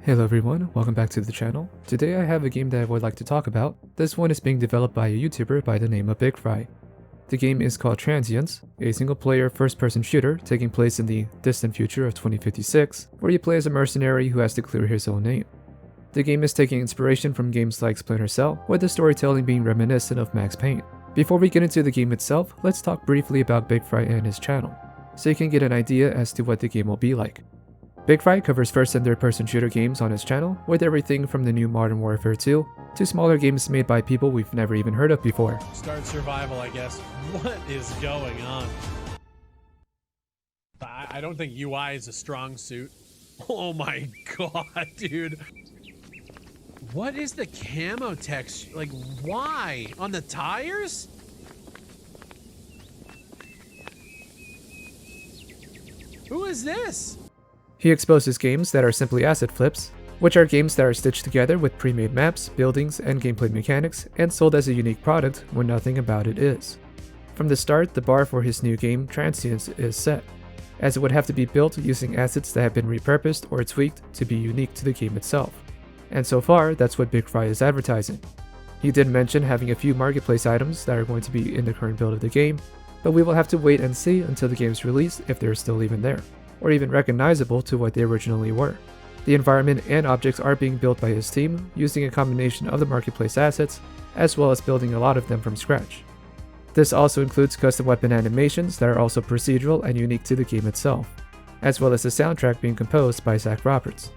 Hello everyone, welcome back to the channel. Today I have a game that I would like to talk about. This one is being developed by a YouTuber by the name of BigFry. The game is called Transients, a single-player first-person shooter taking place in the distant future of 2056, where you play as a mercenary who has to clear his own name. The game is taking inspiration from games like Splinter Cell, with the storytelling being reminiscent of Max Payne. Before we get into the game itself, let's talk briefly about BigFry and his channel, so you can get an idea as to what the game will be like. BigFry covers first and third person shooter games on his channel, with everything from the new Modern Warfare 2 to smaller games made by people we've never even heard of before. Start survival, I guess. What is going on? I don't think UI is a strong suit. Oh my god, dude. What is the camo text? Like, why? On the tires? Who is this? He exposes games that are simply asset flips, which are games that are stitched together with pre-made maps, buildings, and gameplay mechanics, and sold as a unique product when nothing about it is. From the start, the bar for his new game, Transience, is set, as it would have to be built using assets that have been repurposed or tweaked to be unique to the game itself. And so far, that's what BigFry is advertising. He did mention having a few marketplace items that are going to be in the current build of the game, but we will have to wait and see until the game's release if they're still even there, or even recognizable to what they originally were. The environment and objects are being built by his team, using a combination of the marketplace assets, as well as building a lot of them from scratch. This also includes custom weapon animations that are also procedural and unique to the game itself, as well as the soundtrack being composed by Zach Roberts.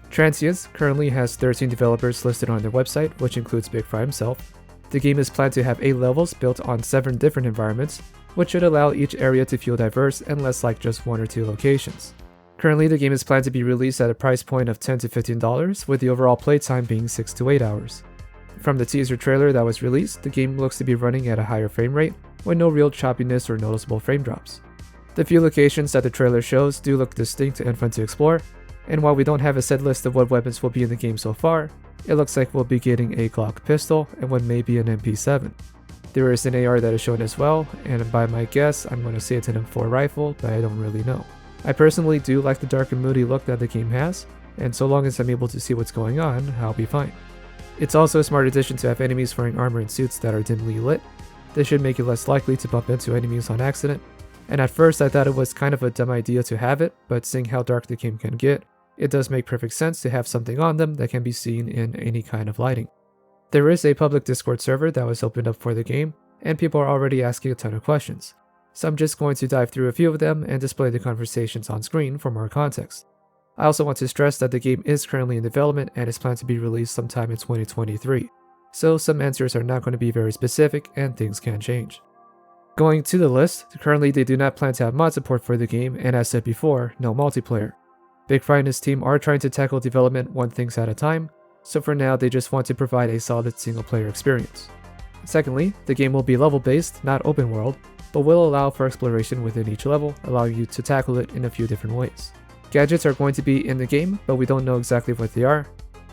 Transients currently has 13 developers listed on their website, which includes BigFry himself. The game is planned to have 8 levels built on 7 different environments, which should allow each area to feel diverse and less like just 1 or 2 locations. Currently, the game is planned to be released at a price point of $10 to $15, with the overall playtime being 6 to 8 hours. From the teaser trailer that was released, the game looks to be running at a higher frame rate, with no real choppiness or noticeable frame drops. The few locations that the trailer shows do look distinct and fun to explore, and while we don't have a set list of what weapons will be in the game so far, it looks like we'll be getting a Glock pistol and what may be an MP7. There is an AR that is shown as well, and by my guess, I'm going to say it's an M4 rifle, but I don't really know. I personally do like the dark and moody look that the game has, and so long as I'm able to see what's going on, I'll be fine. It's also a smart addition to have enemies wearing armor and suits that are dimly lit. This should make you less likely to bump into enemies on accident, and at first I thought it was kind of a dumb idea to have it, but seeing how dark the game can get, it does make perfect sense to have something on them that can be seen in any kind of lighting. There is a public Discord server that was opened up for the game, and people are already asking a ton of questions, so I'm just going to dive through a few of them and display the conversations on screen for more context. I also want to stress that the game is currently in development and is planned to be released sometime in 2023, so some answers are not going to be very specific and things can change. Going to the list, currently they do not plan to have mod support for the game, and as said before, no multiplayer. BigFry and his team are trying to tackle development one thing at a time, so for now they just want to provide a solid single-player experience. Secondly, the game will be level-based, not open-world, but will allow for exploration within each level, allowing you to tackle it in a few different ways. Gadgets are going to be in the game, but we don't know exactly what they are.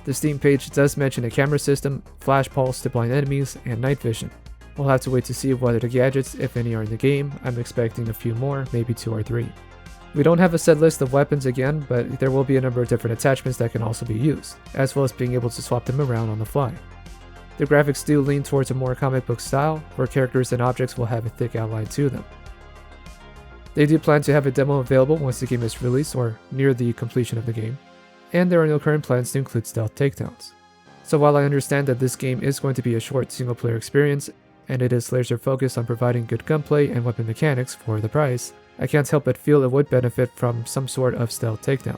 The Steam page does mention a camera system, flash pulse to blind enemies, and night vision. We'll have to wait to see whether the gadgets, if any, are in the game. I'm expecting a few more, maybe 2 or 3. We don't have a set list of weapons again, but there will be a number of different attachments that can also be used, as well as being able to swap them around on the fly. The graphics do lean towards a more comic book style, where characters and objects will have a thick outline to them. They do plan to have a demo available once the game is released or near the completion of the game, and there are no current plans to include stealth takedowns. So while I understand that this game is going to be a short single-player experience, and it is laser focused on providing good gunplay and weapon mechanics for the price, I can't help but feel it would benefit from some sort of stealth takedown.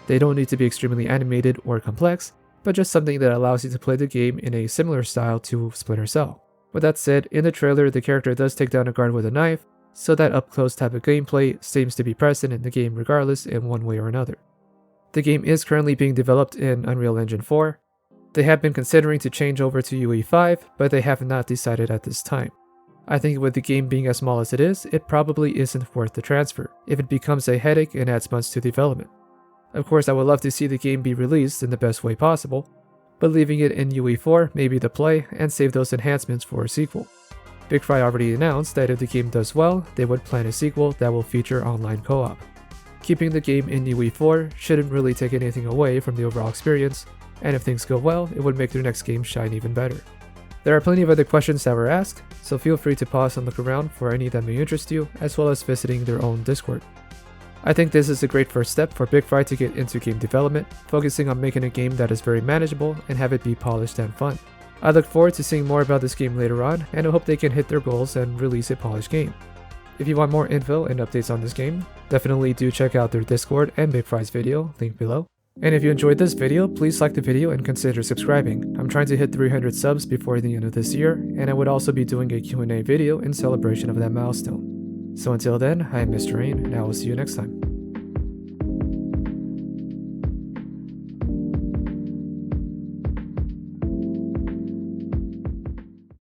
They don't need to be extremely animated or complex, but just something that allows you to play the game in a similar style to Splinter Cell. With that said, in the trailer the character does take down a guard with a knife, so that up-close type of gameplay seems to be present in the game regardless in one way or another. The game is currently being developed in Unreal Engine 4. They have been considering to change over to UE5, but they have not decided at this time. I think with the game being as small as it is, it probably isn't worth the transfer, if it becomes a headache and adds months to development. Of course, I would love to see the game be released in the best way possible, but leaving it in UE4 may be the play and save those enhancements for a sequel. BigFry already announced that if the game does well, they would plan a sequel that will feature online co-op. Keeping the game in UE4 shouldn't really take anything away from the overall experience, and if things go well, it would make their next game shine even better. There are plenty of other questions that were asked, so feel free to pause and look around for any that may interest you, as well as visiting their own Discord. I think this is a great first step for BigFry to get into game development, focusing on making a game that is very manageable and have it be polished and fun. I look forward to seeing more about this game later on, and I hope they can hit their goals and release a polished game. If you want more info and updates on this game, definitely do check out their Discord and BigFry's video, link below. And if you enjoyed this video, please like the video and consider subscribing. I'm trying to hit 300 subs before the end of this year, and I would also be doing a Q&A video in celebration of that milestone. So until then, I am Mr. Rain, and I will see you next time.